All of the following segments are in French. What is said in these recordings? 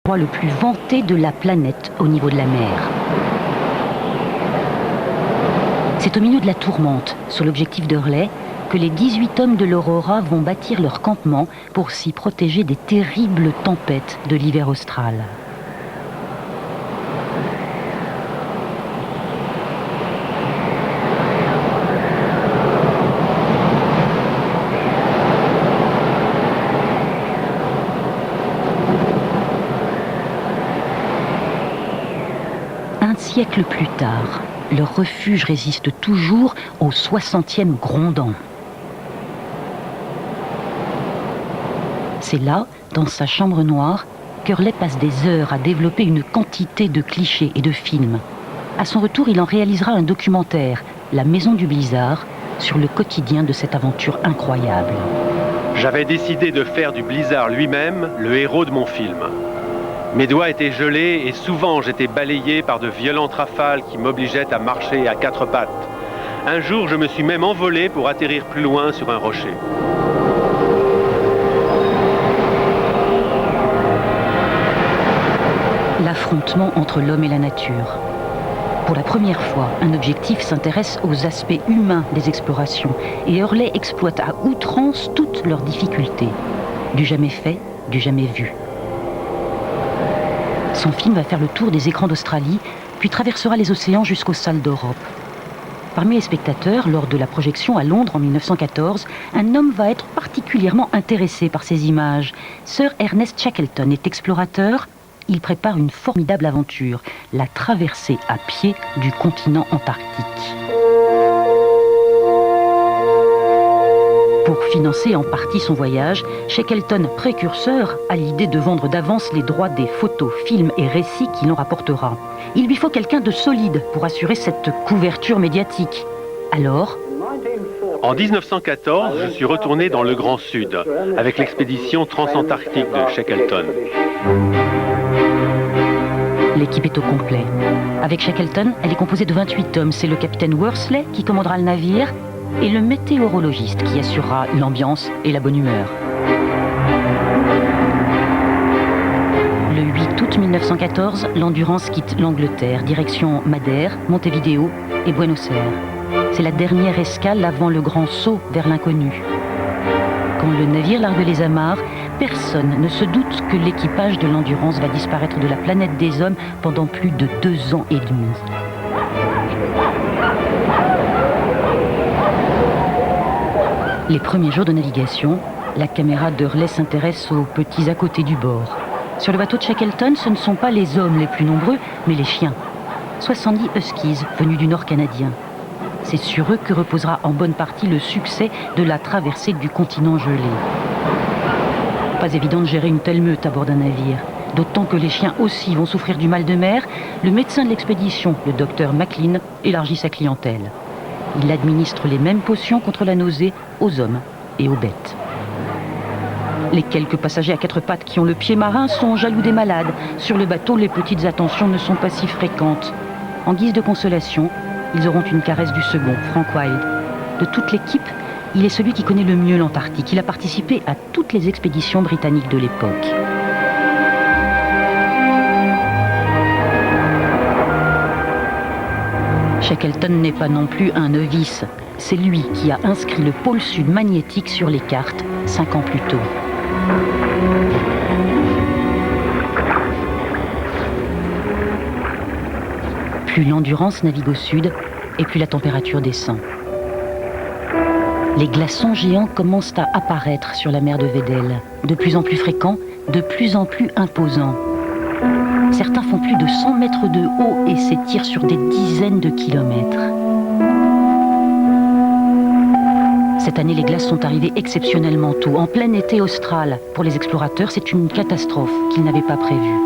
l'endroit le plus vanté de la planète au niveau de la mer. C'est au milieu de la tourmente, sur l'objectif d'Hurley, que les 18 hommes de l'Aurora vont bâtir leur campement pour s'y protéger des terribles tempêtes de l'hiver austral. Un siècle plus tard, leur refuge résiste toujours au 60e grondant. C'est là, dans sa chambre noire, qu'Hurley passe des heures à développer une quantité de clichés et de films. À son retour, il en réalisera un documentaire, La Maison du Blizzard, sur le quotidien de cette aventure incroyable. J'avais décidé de faire du Blizzard lui-même le héros de mon film. Mes doigts étaient gelés et souvent j'étais balayé par de violentes rafales qui m'obligeaient à marcher à quatre pattes. Un jour, je me suis même envolé pour atterrir plus loin sur un rocher. L'affrontement entre l'homme et la nature. Pour la première fois, un objectif s'intéresse aux aspects humains des explorations et Hurley exploite à outrance toutes leurs difficultés. Du jamais fait, du jamais vu. Son film va faire le tour des écrans d'Australie, puis traversera les océans jusqu'aux salles d'Europe. Parmi les spectateurs, lors de la projection à Londres en 1914, un homme va être particulièrement intéressé par ces images. Sir Ernest Shackleton est explorateur. Il prépare une formidable aventure, la traversée à pied du continent antarctique. Pour financer en partie son voyage, Shackleton, précurseur, a l'idée de vendre d'avance les droits des photos, films et récits qu'il en rapportera. Il lui faut quelqu'un de solide pour assurer cette couverture médiatique. Alors, en 1914, je suis retourné dans le Grand Sud, avec l'expédition transantarctique de Shackleton. L'équipe est au complet. Avec Shackleton, elle est composée de 28 hommes. C'est le capitaine Worsley qui commandera le navire et le météorologiste qui assurera l'ambiance et la bonne humeur. Le 8 août 1914, l'Endurance quitte l'Angleterre, direction Madère, Montevideo et Buenos Aires. C'est la dernière escale avant le grand saut vers l'inconnu. Quand le navire largue les amarres, personne ne se doute que l'équipage de l'Endurance va disparaître de la planète des hommes pendant plus de 2 ans et demi. Les premiers jours de navigation, la caméra d'Hurley s'intéresse aux petits à côté du bord. Sur le bateau de Shackleton, ce ne sont pas les hommes les plus nombreux, mais les chiens. 70 huskies venus du nord canadien. C'est sur eux que reposera en bonne partie le succès de la traversée du continent gelé. Pas évident de gérer une telle meute à bord d'un navire. D'autant que les chiens aussi vont souffrir du mal de mer. Le médecin de l'expédition, le docteur McLean, élargit sa clientèle. Il administre les mêmes potions contre la nausée aux hommes et aux bêtes. Les quelques passagers à 4 pattes qui ont le pied marin sont jaloux des malades. Sur le bateau, les petites attentions ne sont pas si fréquentes. En guise de consolation, ils auront une caresse du second, Frank Wild. De toute l'équipe, il est celui qui connaît le mieux l'Antarctique. Il a participé à toutes les expéditions britanniques de l'époque. Shackleton n'est pas non plus un novice. C'est lui qui a inscrit le pôle sud magnétique sur les cartes 5 ans plus tôt. Plus l'Endurance navigue au sud, et plus la température descend. Les glaçons géants commencent à apparaître sur la mer de Weddell, de plus en plus fréquents, de plus en plus imposants. Certains font plus de 100 mètres de haut et s'étirent sur des dizaines de kilomètres. Cette année, les glaces sont arrivées exceptionnellement tôt, en plein été austral. Pour les explorateurs, c'est une catastrophe qu'ils n'avaient pas prévue.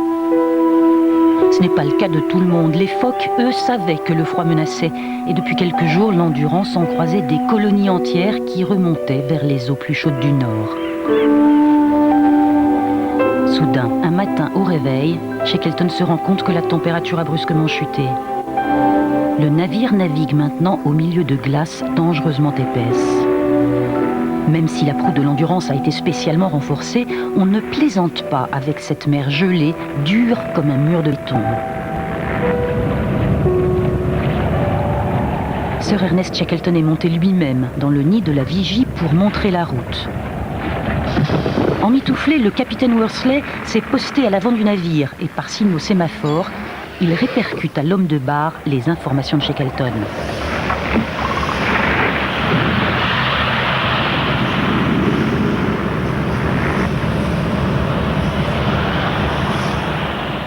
Ce n'est pas le cas de tout le monde. Les phoques, eux, savaient que le froid menaçait. Et depuis quelques jours, l'Endurance en croisait des colonies entières qui remontaient vers les eaux plus chaudes du nord. Soudain, un matin au réveil, Shackleton se rend compte que la température a brusquement chuté. Le navire navigue maintenant au milieu de glaces dangereusement épaisses. Même si la proue de l'Endurance a été spécialement renforcée, on ne plaisante pas avec cette mer gelée, dure comme un mur de béton. Sir Ernest Shackleton est monté lui-même dans le nid de la Vigie pour montrer la route. Emmitouflé, le capitaine Worsley s'est posté à l'avant du navire et par signe au sémaphore, il répercute à l'homme de barre les informations de Shackleton.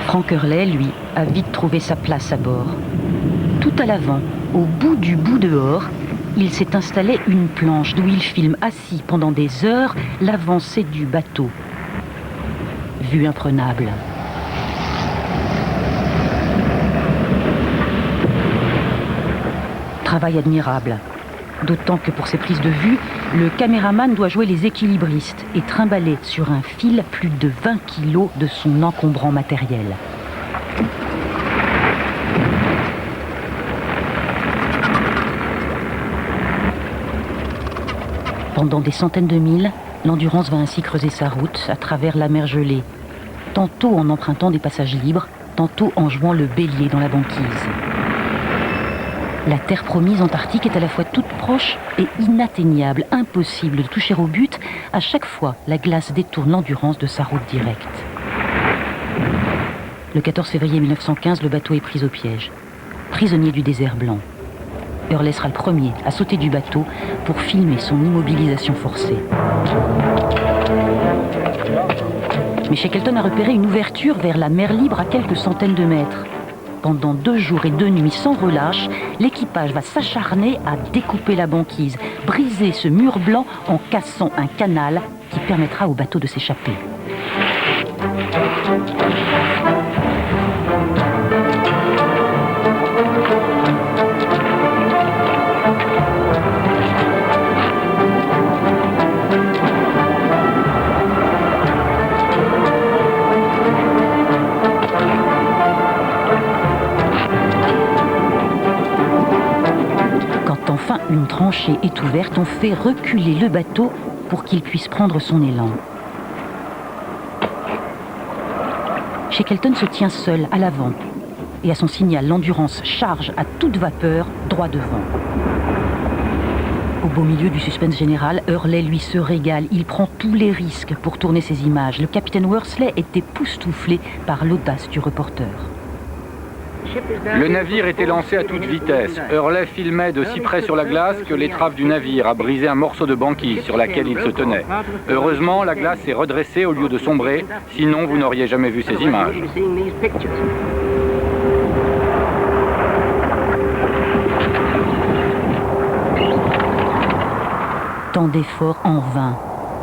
Frank Hurley, lui, a vite trouvé sa place à bord. Tout à l'avant, au bout du bout dehors, il s'est installé une planche d'où il filme assis pendant des heures l'avancée du bateau. Vue imprenable. Travail admirable. D'autant que pour ses prises de vue, le caméraman doit jouer les équilibristes et trimballer sur un fil plus de 20 kilos de son encombrant matériel. Pendant des centaines de milles, l'Endurance va ainsi creuser sa route à travers la mer gelée, tantôt en empruntant des passages libres, tantôt en jouant le bélier dans la banquise. La terre promise antarctique est à la fois toute proche et inatteignable, impossible de toucher au but. À chaque fois, la glace détourne l'Endurance de sa route directe. Le 14 février 1915, le bateau est pris au piège, prisonnier du désert blanc. Hurley sera le premier à sauter du bateau pour filmer son immobilisation forcée. Mais Shackleton a repéré une ouverture vers la mer libre à quelques centaines de mètres. Pendant 2 jours et 2 nuits sans relâche, l'équipage va s'acharner à découper la banquise, briser ce mur blanc en cassant un canal qui permettra au bateau de s'échapper. Enfin, une tranchée est ouverte, on fait reculer le bateau pour qu'il puisse prendre son élan. Shackleton se tient seul à l'avant et à son signal, l'Endurance charge à toute vapeur droit devant. Au beau milieu du suspense général, Hurley, lui, se régale. Il prend tous les risques pour tourner ses images. Le capitaine Worsley est époustouflé par l'audace du reporter. Le navire était lancé à toute vitesse. Hurley filmait de si près sur la glace que l'étrave du navire a brisé un morceau de banquise sur laquelle il se tenait. Heureusement, la glace s'est redressée au lieu de sombrer, sinon vous n'auriez jamais vu ces images. Tant d'efforts en vain.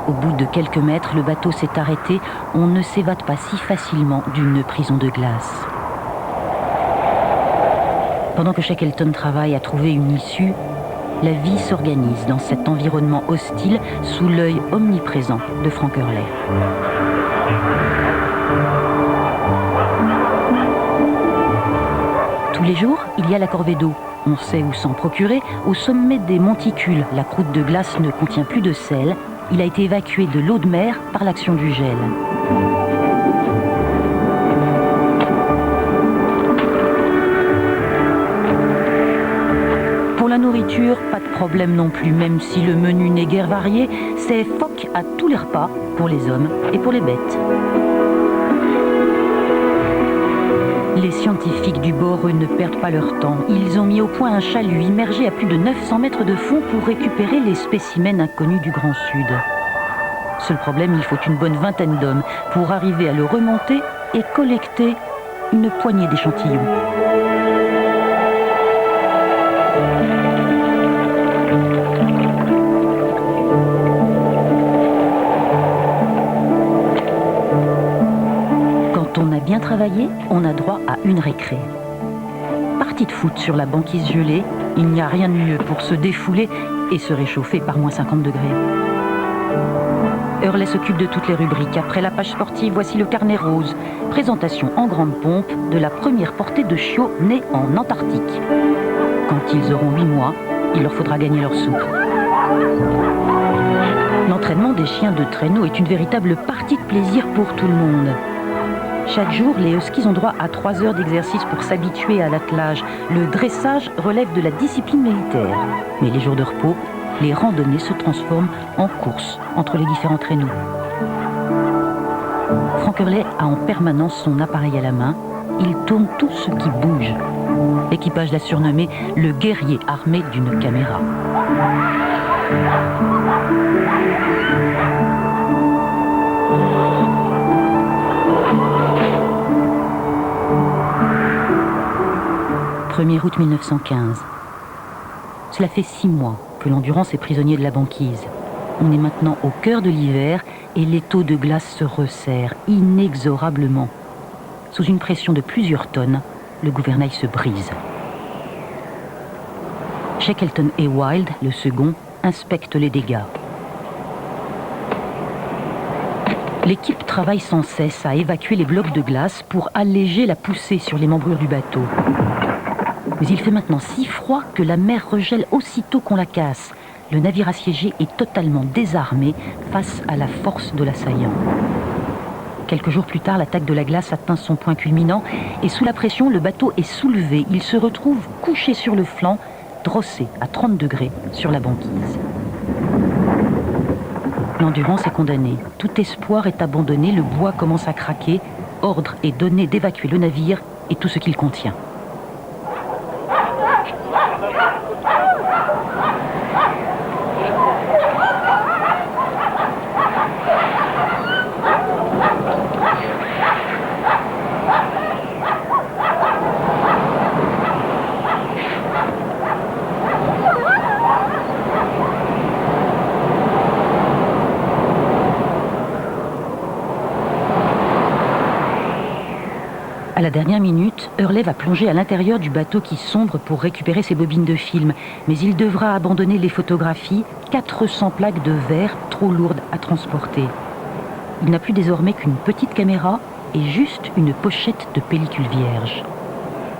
Au bout de quelques mètres, le bateau s'est arrêté. On ne s'évade pas si facilement d'une prison de glace. Pendant que Shackleton travaille à trouver une issue, la vie s'organise dans cet environnement hostile sous l'œil omniprésent de Frank Hurley. Tous les jours, il y a la corvée d'eau. On sait où s'en procurer. Au sommet des monticules, la croûte de glace ne contient plus de sel. Il a été évacué de l'eau de mer par l'action du gel. Pour la nourriture, pas de problème non plus, même si le menu n'est guère varié, c'est phoque à tous les repas, pour les hommes et pour les bêtes. Les scientifiques du bord, eux, ne perdent pas leur temps. Ils ont mis au point un chalut immergé à plus de 900 mètres de fond pour récupérer les spécimens inconnus du Grand Sud. Seul problème, il faut une bonne vingtaine d'hommes pour arriver à le remonter et collecter une poignée d'échantillons. Quand on a bien travaillé, on a droit à une récré. Partie de foot sur la banquise gelée, il n'y a rien de mieux pour se défouler et se réchauffer par moins 50 degrés. Hurley s'occupe de toutes les rubriques. Après la page sportive, voici le carnet rose. Présentation en grande pompe de la première portée de chiots nés en Antarctique. Quand ils auront 8 mois, il leur faudra gagner leur soupe. L'entraînement des chiens de traîneau est une véritable partie de plaisir pour tout le monde. Chaque jour, les huskies ont droit à 3 heures d'exercice pour s'habituer à l'attelage. Le dressage relève de la discipline militaire. Mais les jours de repos, les randonnées se transforment en course entre les différents traîneaux. Frank Hurley a en permanence son appareil à la main. Il tourne tout ce qui bouge. L'équipage l'a surnommé le guerrier armé d'une caméra. « 1er août 1915. Cela fait 6 mois que l'Endurance est prisonnier de la banquise. On est maintenant au cœur de l'hiver et l'étau de glace se resserre inexorablement. Sous une pression de plusieurs tonnes, le gouvernail se brise. Shackleton et Wild, le second, inspectent les dégâts. L'équipe travaille sans cesse à évacuer les blocs de glace pour alléger la poussée sur les membrures du bateau. Mais il fait maintenant si froid que la mer regèle aussitôt qu'on la casse. Le navire assiégé est totalement désarmé face à la force de l'assaillant. Quelques jours plus tard, l'attaque de la glace atteint son point culminant et sous la pression, le bateau est soulevé. Il se retrouve couché sur le flanc, drossé à 30 degrés sur la banquise. L'Endurance est condamnée. Tout espoir est abandonné, le bois commence à craquer. Ordre est donné d'évacuer le navire et tout ce qu'il contient. À la dernière minute, Hurley va plonger à l'intérieur du bateau qui sombre pour récupérer ses bobines de film. Mais il devra abandonner les photographies, 400 plaques de verre trop lourdes à transporter. Il n'a plus désormais qu'une petite caméra et juste une pochette de pellicule vierge.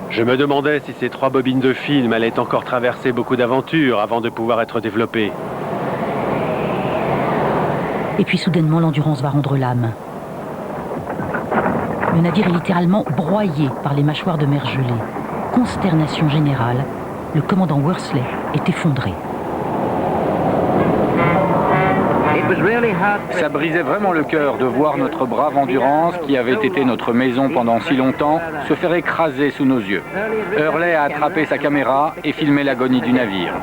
Je me demandais si ces 3 bobines de film allaient encore traverser beaucoup d'aventures avant de pouvoir être développées. Et puis soudainement, l'Endurance va rendre l'âme. Le navire est littéralement broyé par les mâchoires de mer gelée. Consternation générale, le commandant Worsley est effondré. Ça brisait vraiment le cœur de voir notre brave Endurance, qui avait été notre maison pendant si longtemps, se faire écraser sous nos yeux. Hurley a attrapé sa caméra et filmé l'agonie du navire.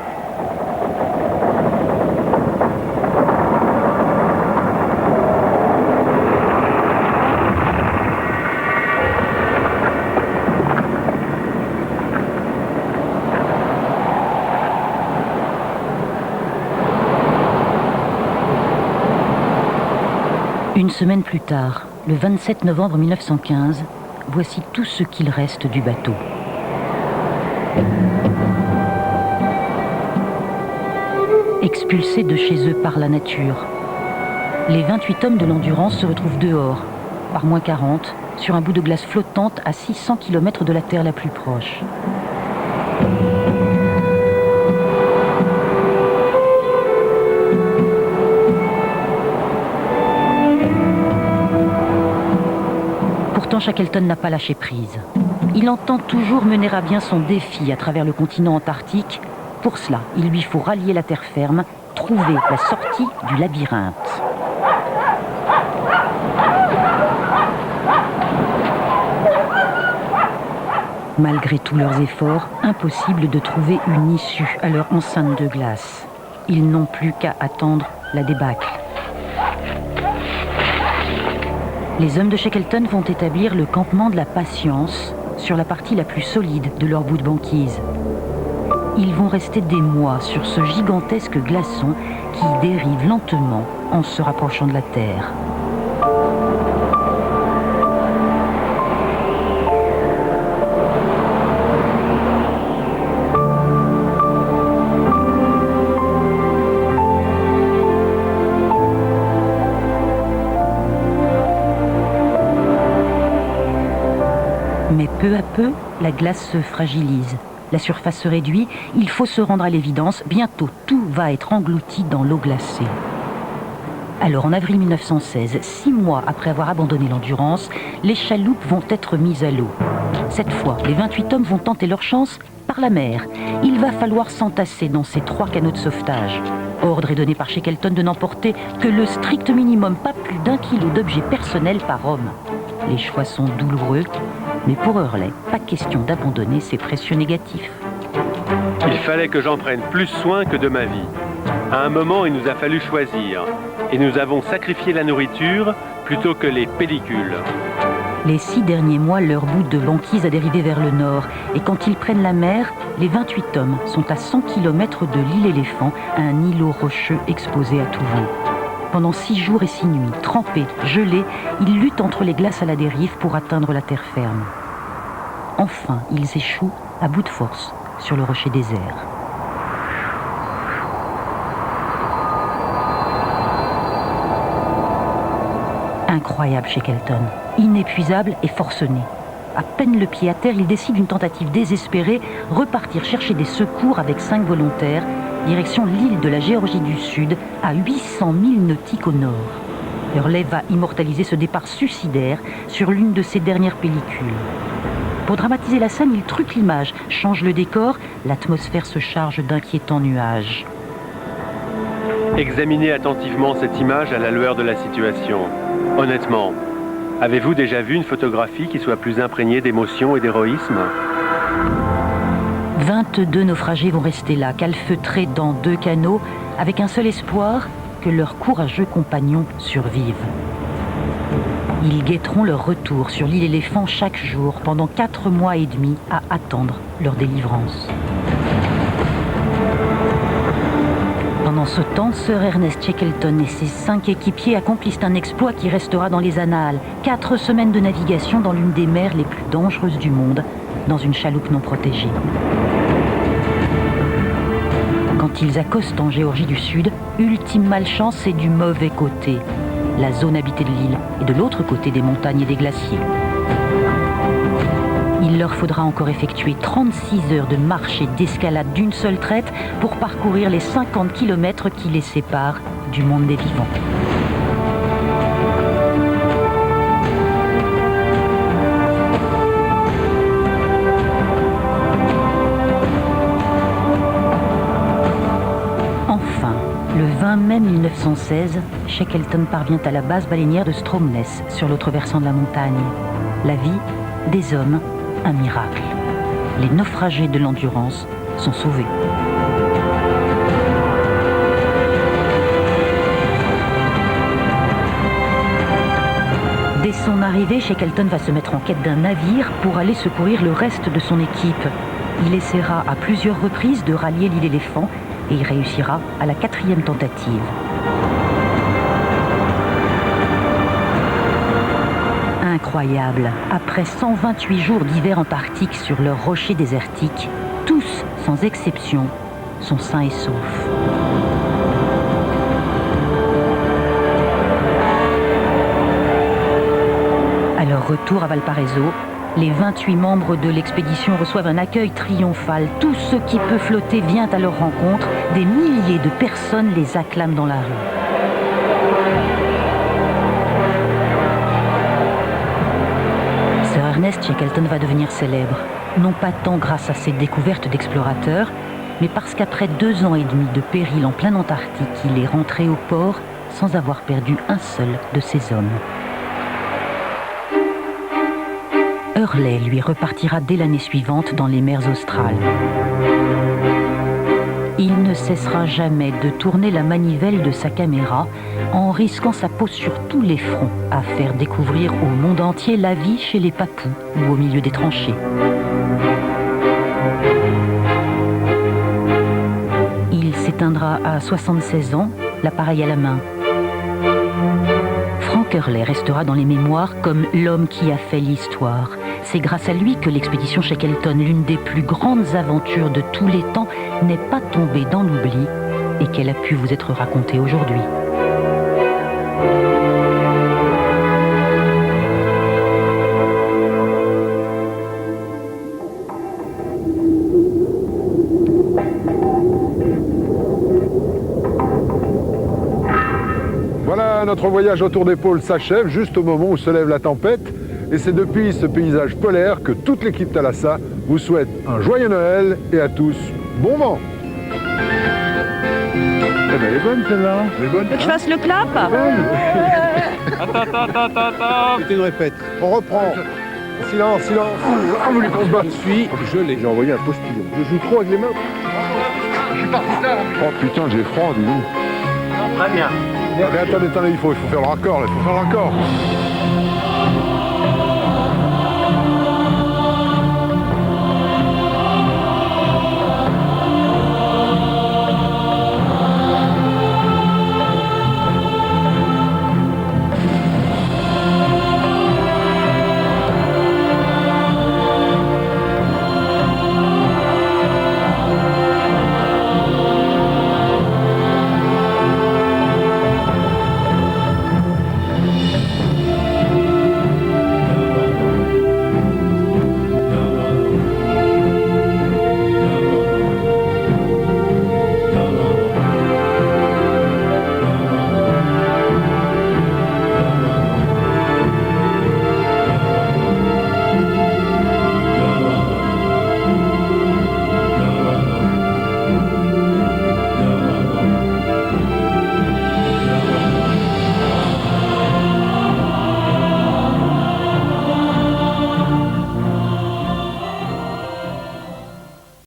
Une semaine plus tard, le 27 novembre 1915, voici tout ce qu'il reste du bateau. Expulsés de chez eux par la nature, les 28 hommes de l'Endurance se retrouvent dehors, par moins 40, sur un bout de glace flottante à 600 km de la terre la plus proche. Shackleton n'a pas lâché prise. Il entend toujours mener à bien son défi à travers le continent antarctique. Pour cela, il lui faut rallier la terre ferme, trouver la sortie du labyrinthe. Malgré tous leurs efforts, impossible de trouver une issue à leur enceinte de glace. Ils n'ont plus qu'à attendre la débâcle. Les hommes de Shackleton vont établir le campement de la patience sur la partie la plus solide de leur bout de banquise. Ils vont rester des mois sur ce gigantesque glaçon qui dérive lentement en se rapprochant de la Terre. Mais peu à peu, la glace se fragilise. La surface se réduit, il faut se rendre à l'évidence, bientôt tout va être englouti dans l'eau glacée. Alors, en avril 1916, 6 mois après avoir abandonné l'Endurance, les chaloupes vont être mises à l'eau. Cette fois, les 28 hommes vont tenter leur chance par la mer. Il va falloir s'entasser dans ces 3 canots de sauvetage. Ordre est donné par Shackleton de n'emporter que le strict minimum, pas plus d'1 kilo d'objets personnels par homme. Les choix sont douloureux, mais pour Hurley, pas question d'abandonner ses précieux négatifs. Il fallait que j'en prenne plus soin que de ma vie. À un moment, il nous a fallu choisir. Et nous avons sacrifié la nourriture plutôt que les pellicules. Les 6 derniers mois, leur bout de banquise a dérivé vers le nord. Et quand ils prennent la mer, les 28 hommes sont à 100 km de l'île Éléphant, un îlot rocheux exposé à tout vent. Pendant 6 jours et 6 nuits, trempés, gelés, ils luttent entre les glaces à la dérive pour atteindre la terre ferme. Enfin, ils échouent à bout de force sur le rocher désert. Incroyable Shackleton, inépuisable et forcené. À peine le pied à terre, il décide d'une tentative désespérée, repartir chercher des secours avec 5 volontaires, direction l'île de la Géorgie du Sud, à 800 000 nautiques au nord. Hurley va immortaliser ce départ suicidaire sur l'une de ses dernières pellicules. Pour dramatiser la scène, il truque l'image, change le décor, l'atmosphère se charge d'inquiétants nuages. Examinez attentivement cette image à la lueur de la situation. Honnêtement, avez-vous déjà vu une photographie qui soit plus imprégnée d'émotion et d'héroïsme ? 22 naufragés vont rester là, calfeutrés dans 2 canots, avec un seul espoir, que leurs courageux compagnons survivent. Ils guetteront leur retour sur l'île Éléphant chaque jour, pendant 4 mois et demi, à attendre leur délivrance. Pendant ce temps, Sir Ernest Shackleton et ses 5 équipiers accomplissent un exploit qui restera dans les annales. 4 semaines de navigation dans l'une des mers les plus dangereuses du monde, dans une chaloupe non protégée. Quand ils accostent en Géorgie du Sud, ultime malchance, c'est du mauvais côté. La zone habitée de l'île est de l'autre côté des montagnes et des glaciers. Il leur faudra encore effectuer 36 heures de marche et d'escalade d'une seule traite pour parcourir les 50 km qui les séparent du monde des vivants. Enfin, le 20 mai 1916, Shackleton parvient à la base baleinière de Stromness, sur l'autre versant de la montagne. La vie des hommes, un miracle. Les naufragés de l'Endurance sont sauvés. Dès son arrivée, Shackleton va se mettre en quête d'un navire pour aller secourir le reste de son équipe. Il essaiera à plusieurs reprises de rallier l'île Éléphant et il réussira à la 4e tentative. Incroyable, après 128 jours d'hiver antarctique sur leurs rochers désertiques, tous, sans exception, sont sains et saufs. À leur retour à Valparaiso, les 28 membres de l'expédition reçoivent un accueil triomphal. Tout ce qui peut flotter vient à leur rencontre. Des milliers de personnes les acclament dans la rue. Sir Ernest Shackleton va devenir célèbre, non pas tant grâce à ses découvertes d'explorateurs, mais parce qu'après 2 ans et demi de péril en plein Antarctique, il est rentré au port sans avoir perdu un seul de ses hommes. Hurley, lui, repartira dès l'année suivante dans les mers australes. Il ne cessera jamais de tourner la manivelle de sa caméra en risquant sa peau sur tous les fronts à faire découvrir au monde entier la vie chez les Papous ou au milieu des tranchées. Il s'éteindra à 76 ans, l'appareil à la main. Frank Hurley restera dans les mémoires comme l'homme qui a fait l'histoire. C'est grâce à lui que l'expédition Shackleton, l'une des plus grandes aventures de tous les temps, n'est pas tombée dans l'oubli et qu'elle a pu vous être racontée aujourd'hui. Voilà notre voyage autour des pôles s'achève juste au moment où se lève la tempête. Et c'est depuis ce paysage polaire que toute l'équipe Thalassa vous souhaite un joyeux Noël et à tous, bon vent. Eh ben, elle est bonne celle-là. Elle est bonne. Tu veux que je fasse le clap? Attends. C'était une répète. On reprend. Silence. Ah, vous voulez qu'on se batte? J'ai envoyé un postillon. Je joue trop avec les mains. Je suis parti tard. Oh putain, j'ai froid, dis donc. Très bien. Mais attendez, il faut faire le raccord, là. Il faut faire le raccord.